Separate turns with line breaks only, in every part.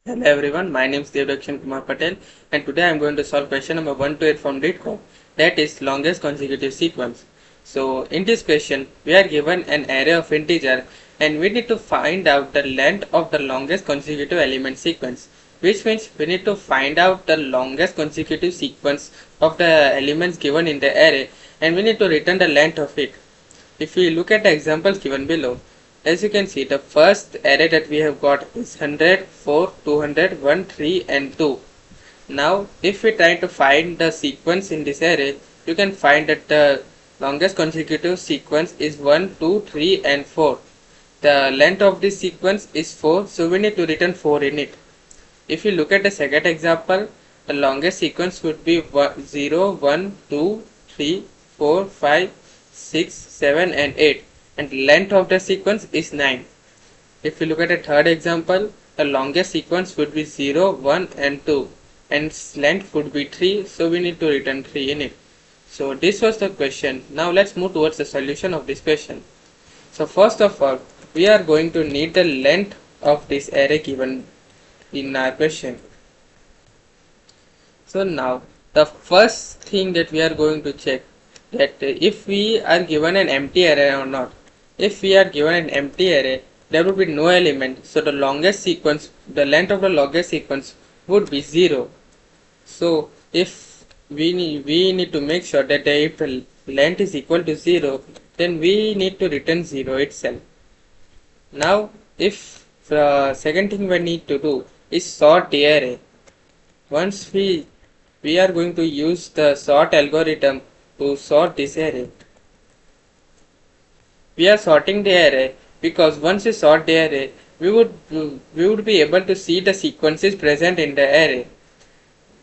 Hello everyone, my name is Devdakshan Kumar Patel and today I am going to solve question number 1 to 8 from LeetCode, that is longest consecutive sequence. So in this question we are given an array of integer and we need to find out the length of the longest consecutive element sequence, which means we need to find out the longest consecutive sequence of the elements given in the array and we need to return the length of it. If we look at the examples given below, as you can see, the first array that we have got is 100, 4, 200, 1, 3 and 2. Now if we try to find the sequence in this array, you can find that the longest consecutive sequence is 1, 2, 3 and 4. The length of this sequence is 4, so we need to return 4 in it. If you look at the second example, the longest sequence would be 0, 1, 2, 3, 4, 5, 6, 7 and 8, and length of the sequence is 9. If you look at the third example, the longest sequence would be 0, 1 and 2 and its length would be 3, so we need to return 3 in it. So this was the question. Now let's move towards the solution of this question. So first of all, we are going to need the length of this array given in our question. So now the first thing that we are going to check that if we are given an empty array or not. If we are given an empty array, there would be no element, so the longest sequence, the length of the longest sequence would be 0. So if we need to make sure that if the length is equal to 0, then we need to return 0 itself. Now if the second thing we need to do is sort the array. Once we are going to use the sort algorithm to sort this array. We are sorting the array because once we sort the array, we would be able to see the sequences present in the array.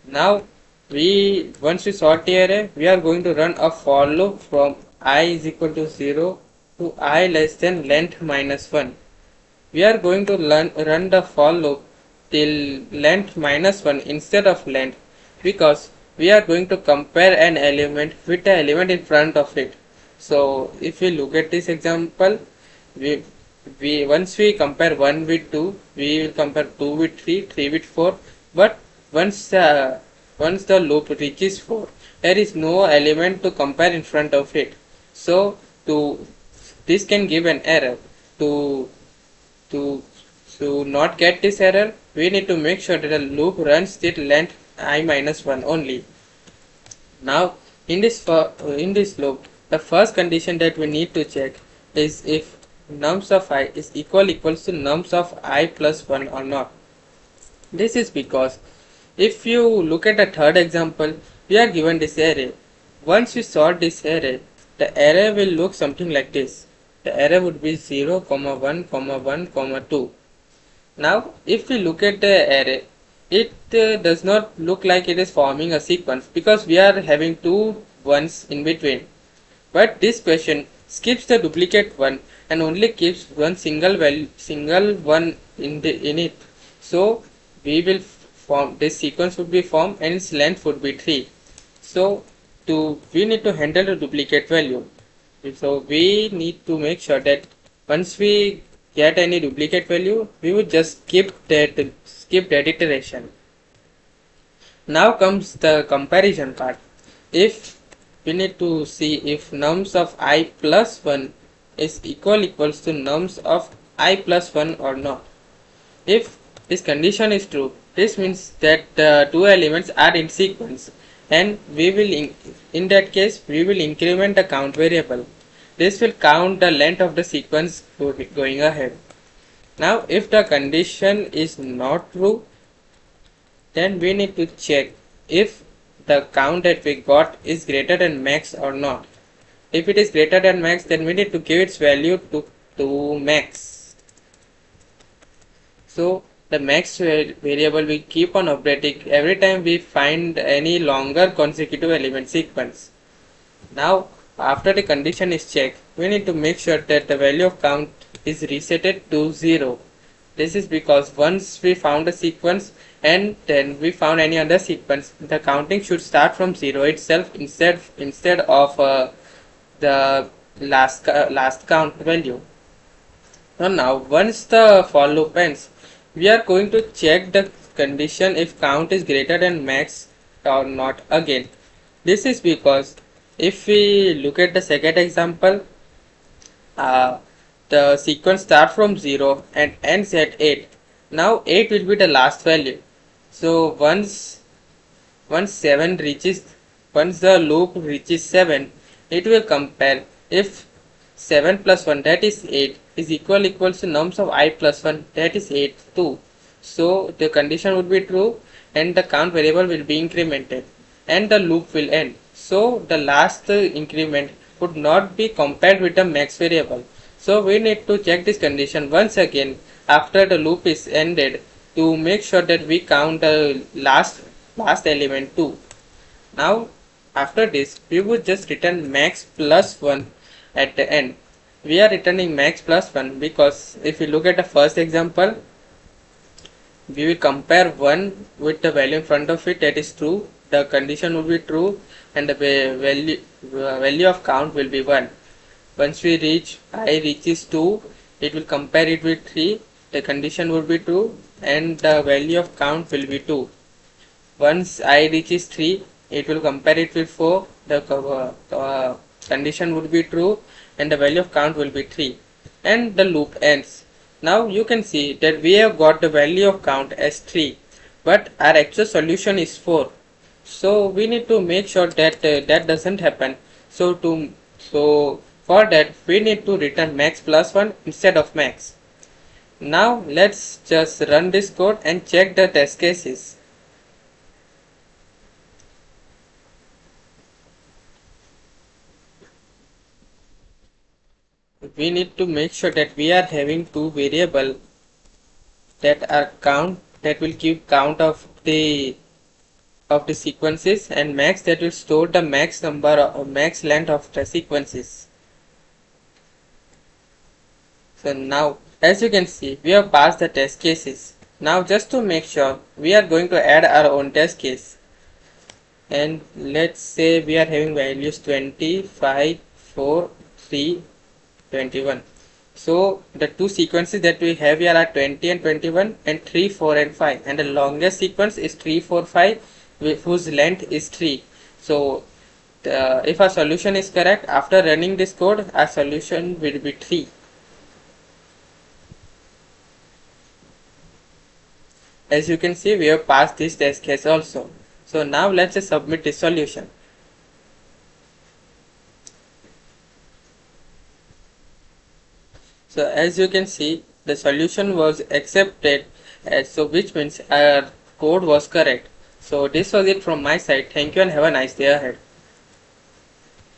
Now once we sort the array, we are going to run a for loop from I is equal to 0 to I less than length minus 1. We are going to run the for loop till length minus 1 instead of length because we are going to compare an element with the element in front of it. So if we look at this example, once we compare 1 with 2, we will compare 2 with 3, 3 with 4, but once the loop reaches 4, there is no element to compare in front of it. So this can give an error. To not get this error, we need to make sure that the loop runs till length I minus 1 only. Now in this loop, the first condition that we need to check is if nums of I is equals to nums of I plus 1 or not. This is because if you look at the third example, we are given this array. Once we sort this array, the array will look something like this. The array would be 0, 1, 1, 2. Now if we look at the array, it does not look like it is forming a sequence because we are having two ones in between. But this question skips the duplicate one and only keeps one single one in it. So we will form this sequence would be formed and its length would be 3. So we need to handle the duplicate value. So we need to make sure that once we get any duplicate value, we would just skip that iteration. Now comes the comparison part. If we need to see if nums of I plus 1 is equals to nums of I plus 1 or not. If this condition is true, this means that the two elements are in sequence and we will in that case we will increment the count variable. This will count the length of the sequence going ahead. Now if the condition is not true, then we need to check if the count that we got is greater than max or not. If it is greater than max, then we need to give its value to max. So the max variable will keep on updating every time we find any longer consecutive element sequence. Now after the condition is checked, we need to make sure that the value of count is resetted to 0. This is because once we found a sequence and then we found any other sequence, the counting should start from 0 itself instead of the last count value. So now once the for loop ends, we are going to check the condition if count is greater than max or not again. This is because if we look at the second example, uh, the sequence starts from 0 and ends at 8. Now 8 will be the last value. So once 7 reaches, once the loop reaches 7, it will compare if 7 plus 1, that is 8, is equals to nums of I plus 1, that is 8 too. So the condition would be true and the count variable will be incremented and the loop will end. So the last increment would not be compared with the max variable. So we need to check this condition once again after the loop is ended to make sure that we count the last element too. Now after this we would just return max plus 1 at the end. We are returning max plus 1 because if you look at the first example, we will compare 1 with the value in front of it, that is true, the condition will be true and the value of count will be 1. Once we reach I reaches 2, it will compare it with 3, the condition will be true and the value of count will be 2. Once I reaches 3, it will compare it with 4, the condition would be true and the value of count will be 3 and the loop ends. Now you can see that we have got the value of count as 3 but our actual solution is 4. So we need to make sure that that doesn't happen. So for that we need to return max plus 1 instead of max. Now let's just run this code and check the test cases. We need to make sure that we are having two variables that are count, that will keep count of the sequences, and max, that will store the max number or max length of the sequences. So now as you can see we have passed the test cases. Now just to make sure, we are going to add our own test case, and let's say we are having values 20, 5, 4, 3, 21. So the two sequences that we have here are 20 and 21 and 3, 4 and 5, and the longest sequence is 3, 4, 5 whose length is 3. So if our solution is correct, after running this code our solution will be 3. As you can see we have passed this test case also. So now let's just submit this solution. So as you can see the solution was accepted, so which means our code was correct. So this was it from my side. Thank you and have a nice day ahead.